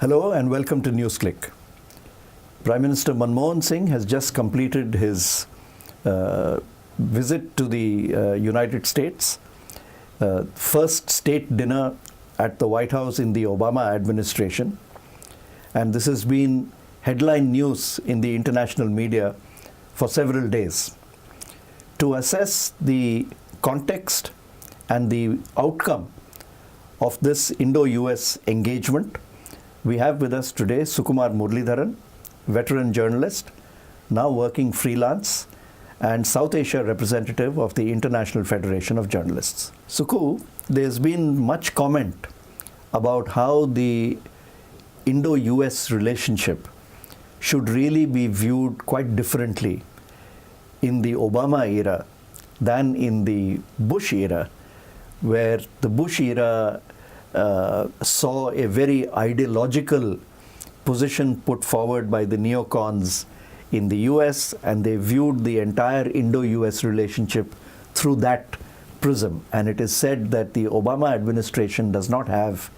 Hello and welcome to NewsClick. Prime Minister Manmohan Singh has just completed his visit to the United States, first state dinner at the White House in the Obama administration. And this has been headline news in the international media for several days. To assess the context and the outcome of this Indo-US engagement, we have with us today Sukumar Muralidharan, veteran journalist, now working freelance, and South Asia representative of the International Federation of Journalists. Suku, there's been much comment about how the Indo-US relationship should really be viewed quite differently in the Obama era than in the Bush era, where the Bush era saw a very ideological position put forward by the neocons in the US, and they viewed the entire Indo-US relationship through that prism. And it is said that the Obama administration does not have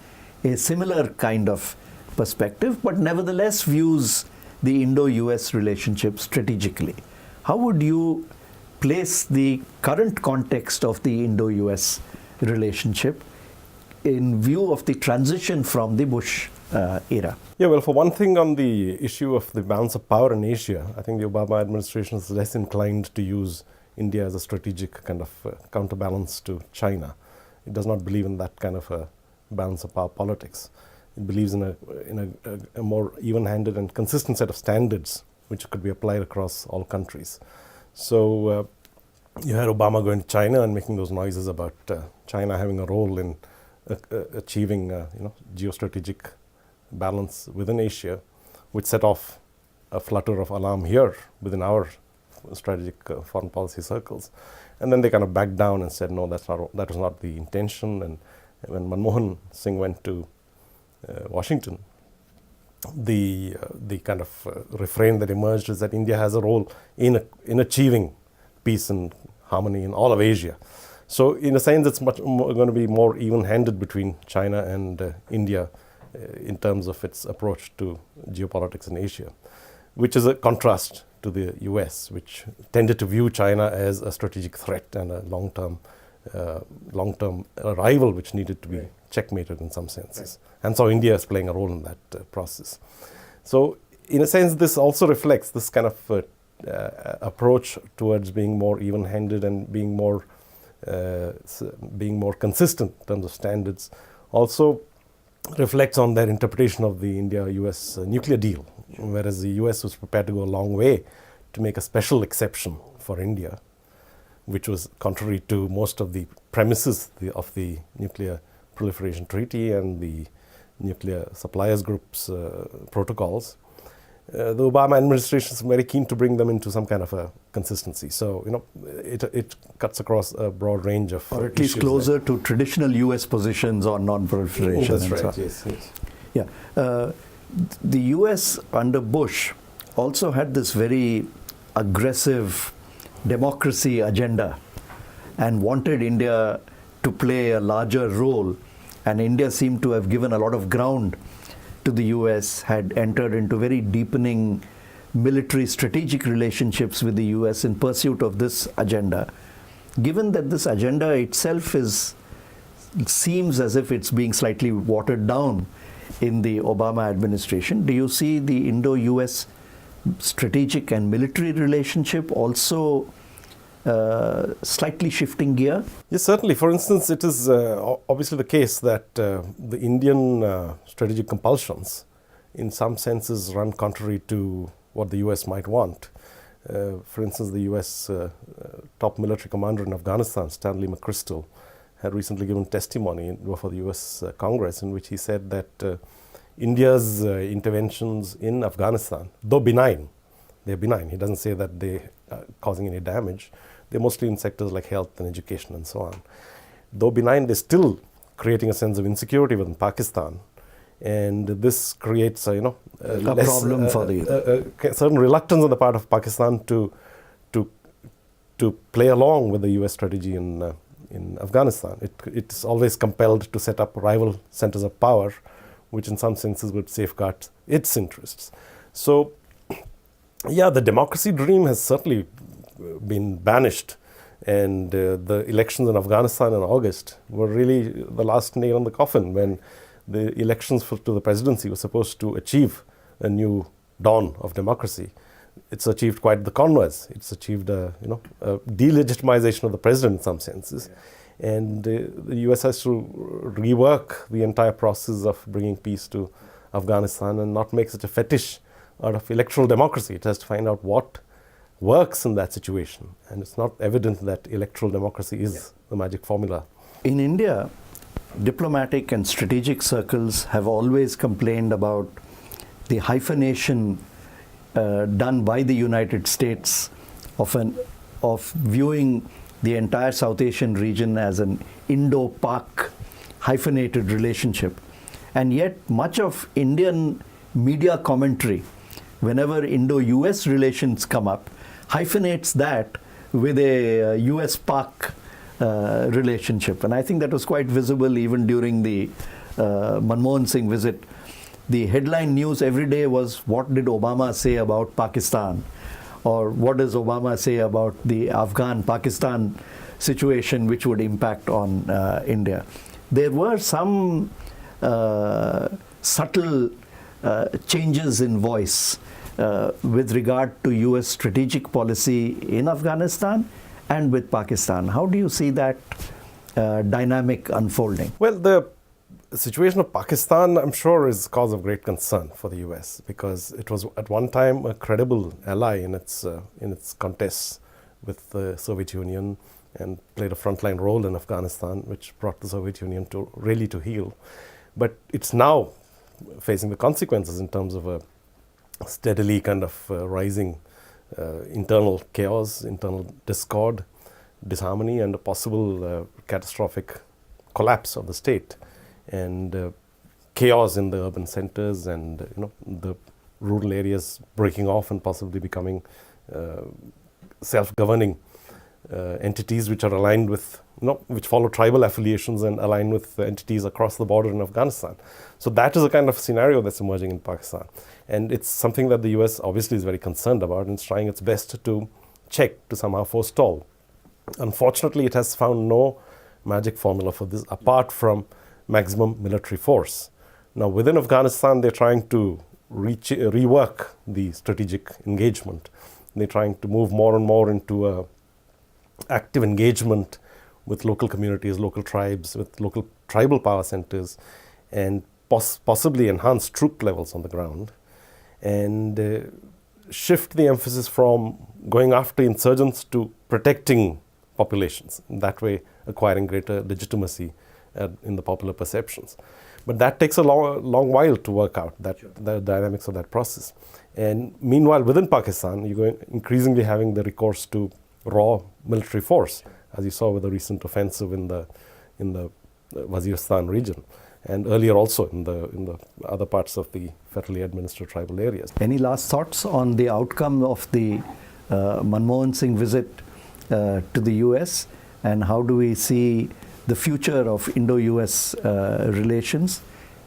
a similar kind of perspective, but nevertheless views the Indo-US relationship strategically. How would you place the current context of the Indo-US relationship in view of the transition from the Bush era? Yeah, well, for one thing, on the issue of the balance of power in Asia, I think the Obama administration is less inclined to use India as a strategic kind of counterbalance to China. It does not believe in that kind of a balance of power politics. It believes in a more even-handed and consistent set of standards which could be applied across all countries. So you had Obama going to China and making those noises about China having a role in achieving geostrategic balance within Asia, which set off a flutter of alarm here within our strategic foreign policy circles. And then they kind of backed down and said, no, that was not the intention. And when Manmohan Singh went to Washington, the kind of refrain that emerged is that India has a role in achieving peace and harmony in all of Asia. So in a sense, it's much more going to be more even-handed between China and India in terms of its approach to geopolitics in Asia, which is a contrast to the US, which tended to view China as a strategic threat and a long-term rival which needed to be checkmated in some senses. And so India is playing a role in that process. So in a sense, this also reflects this kind of approach towards being more even-handed and being more consistent in terms of standards, also reflects on their interpretation of the India-US nuclear deal, whereas the US was prepared to go a long way to make a special exception for India, which was contrary to most of the premises of the Nuclear Proliferation Treaty and the Nuclear Suppliers Group's protocols. The Obama administration is very keen to bring them into some kind of a consistency. So, it cuts across a broad range of or at least closer to traditional US positions on non-proliferation. Oh, that's right, so. Yes. Yeah. The US under Bush also had this very aggressive democracy agenda and wanted India to play a larger role. And India seemed to have given a lot of ground to the US, had entered into very deepening military strategic relationships with the US in pursuit of this agenda. Given that this agenda itself seems as if it's being slightly watered down in the Obama administration, do you see the Indo-US strategic and military relationship also slightly shifting gear? Yes, certainly. For instance, it is obviously the case that the Indian strategic compulsions in some senses run contrary to what the US might want. For instance, the US top military commander in Afghanistan, Stanley McChrystal, had recently given testimony before the US Congress in which he said that India's interventions in Afghanistan, though benign, they're benign. He doesn't say that they're causing any damage. They're mostly in sectors like health and education and so on. Though benign, they're still creating a sense of insecurity within Pakistan. And this creates a problem for the certain reluctance on the part of Pakistan to play along with the US strategy in Afghanistan. It's always compelled to set up rival centers of power which in some senses would safeguard its interests. So, yeah, the democracy dream has certainly been banished. And the elections in Afghanistan in August were really the last nail in the coffin, when the elections to the presidency were supposed to achieve a new dawn of democracy. It's achieved quite the converse. It's achieved a delegitimization of the president in some senses. Yeah. And the US has to rework the entire process of bringing peace to Afghanistan and not make such a fetish out of electoral democracy. It has to find out what works in that situation. And it's not evident that electoral democracy is the magic formula. In India, diplomatic and strategic circles have always complained about the hyphenation done by the United States of viewing the entire South Asian region as an Indo-Pak hyphenated relationship. And yet much of Indian media commentary, whenever Indo-US relations come up, hyphenates that with a US-Pak relationship. And I think that was quite visible even during the Manmohan Singh visit. The headline news every day was, what did Obama say about Pakistan? Or what does Obama say about the Afghan-Pakistan situation, which would impact on India? There were some subtle changes in voice with regard to US strategic policy in Afghanistan and with Pakistan. How do you see that dynamic unfolding? Well, the situation of Pakistan, I'm sure, is cause of great concern for the US, because it was at one time a credible ally in its contests with the Soviet Union and played a frontline role in Afghanistan, which brought the Soviet Union to heel. But it's now facing the consequences in terms of a steadily kind of rising internal chaos, internal discord, disharmony, and a possible catastrophic collapse of the state, and chaos in the urban centers, and the rural areas breaking off and possibly becoming self-governing entities which are aligned with, which follow tribal affiliations and align with entities across the border in Afghanistan. So that is a kind of scenario that's emerging in Pakistan. And it's something that the US obviously is very concerned about and is trying its best to check, to somehow forestall. Unfortunately, it has found no magic formula for this apart from maximum military force. Now, within Afghanistan, they're trying to rework the strategic engagement. They're trying to move more and more into a active engagement with local communities, local tribes, with local tribal power centers, and possibly enhance troop levels on the ground, and shift the emphasis from going after insurgents to protecting populations, in that way acquiring greater legitimacy in the popular perceptions. But that takes a long while to work out, the dynamics of that process. And meanwhile, within Pakistan, you're increasingly having the recourse to raw military force, as you saw with the recent offensive in the Waziristan region, and earlier also in the other parts of the federally administered tribal areas. Any last thoughts on the outcome of the Manmohan Singh visit to the US, and how do we see the future of Indo-US relations,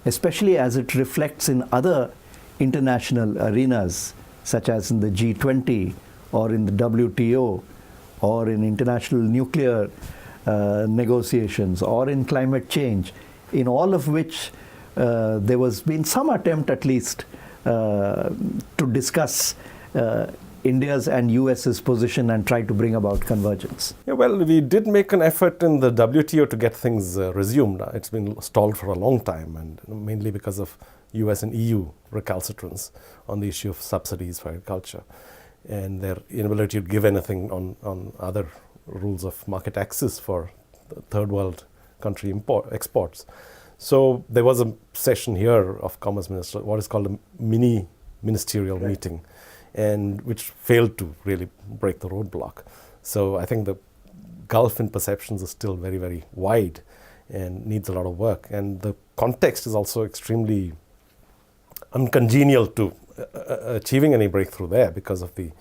especially as it reflects in other international arenas, such as in the G20 or in the WTO, or in international nuclear negotiations, or in climate change, in all of which there was been some attempt at least to discuss India's and US's position and try to bring about convergence. Yeah, well, we did make an effort in the WTO to get things resumed. It's been stalled for a long time, and mainly because of US and EU recalcitrance on the issue of subsidies for agriculture, and their inability to give anything on other rules of market access for third world country exports. So there was a session here of Commerce Minister, what is called a mini ministerial meeting, and which failed to really break the roadblock. So I think the gulf in perceptions is still very, very wide and needs a lot of work. And the context is also extremely uncongenial to achieving any breakthrough there, because of the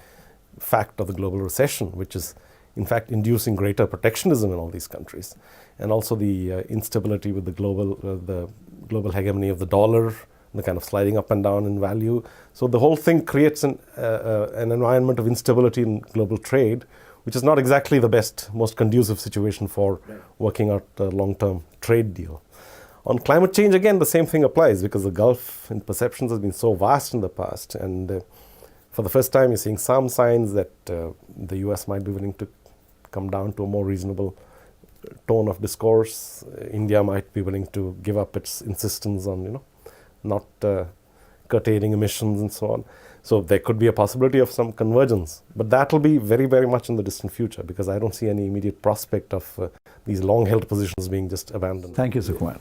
fact of the global recession, which is in fact inducing greater protectionism in all these countries, and also the instability with the global hegemony of the dollar, the kind of sliding up and down in value. So the whole thing creates an environment of instability in global trade, which is not exactly the best, most conducive situation for working out a long-term trade deal. On climate change, again, the same thing applies, because the gulf in perceptions has been so vast in the past, and for the first time you're seeing some signs that the US might be willing to come down to a more reasonable tone of discourse. India might be willing to give up its insistence on, not curtailing emissions and so on. So there could be a possibility of some convergence, but that will be very, very much in the distant future, because I don't see any immediate prospect of these long-held positions being just abandoned. Thank you, Sukumar.